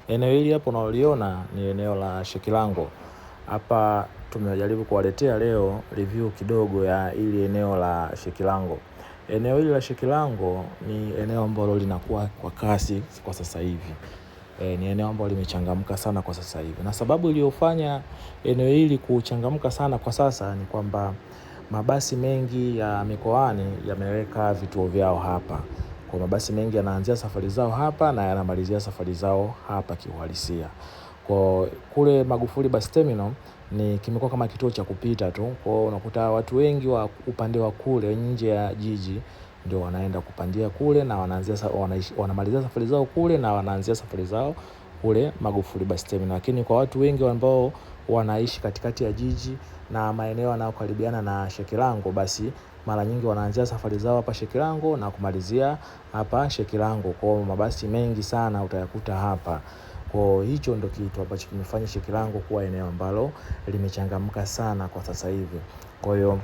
Eneo hili hapo unaliona ni eneo la Shekilango. Hapa tumejaribu kuwaletea leo review kidogo ya ili eneo la Shekilango. Eneo hili la Shekilango ni eneo ambalo linakuwa kwa kasi kwa sasa hivi. Ni eneo ambalo limechangamka sana kwa sasa hivi. Na sababu iliyofanya eneo hili kuchangamka sana kwa sasa ni kwamba mabasi mengi ya mikoani yameweka vituo vyao hapa. Kwa mabasi mengi yanaanzia safari zao hapa na yanamalizia safari zao hapa kiuhalisia. Kwa kule Magufuli Bus Terminal ni kimekuwa kama kituo cha kupita tu. Kwa unakuta watu wengi wa upande wa kule nje ya jiji ndio wanaenda kupandia kule na wanamalizia safari zao kule na wanaanzia safari zao kule Magufuli Bus Terminal. Lakini kwa watu wengi ambao wanaishi katikati ya jiji na maeneo yanayokaribiana na Shekilango, basi mara nyingi wanaanzia safari zao hapa Shekilango na kumalizia hapa Shekilango. Kwa mabasi mengi sana utayakuta hapa. Kwa hicho ndo kitu ambacho kimefanya Shekilango kuwa eneo ambalo limechangamka sana kwa sasa hivi. Kwa hiyo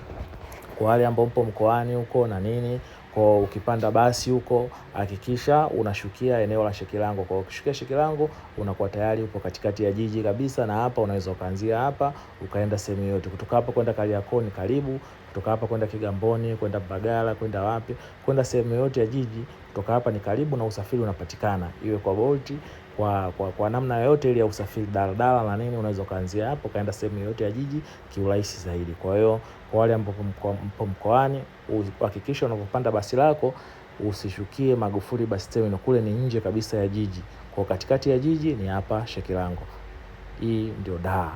kwa wale ambao mpo mkoani huko na nini, kwa ukipanda basi huko hakikisha unashukia eneo la Shekilango. Kwa ukishukia Shekilango unakuwa tayari upo katikati ya jiji kabisa, na hapa unaweza kuanzia hapa ukaenda sehemu yote. Kutoka hapa kwenda Kariakoo ni karibu, kutoka hapa kwenda Kigamboni, kwenda Mbagala, kwenda wapi, kwenda sehemu yote ya jiji kutoka hapa ni karibu na usafiri unapatikana. Iwe kwa Bolt, kwa namna yote ile ya usafiri, daladala na nini, unaweza kuanzia hapo kaenda sehemu yote ya jiji kiurahisi zaidi. Kwa hiyo kwa wale ambao mpo mkoani, hakikisha unapopanda basi lako usishukie Magufuli Bus Terminal, kule ni nje kabisa ya jiji. Kwa katikati ya jiji ni hapa Shekilango. Hii ndio daa.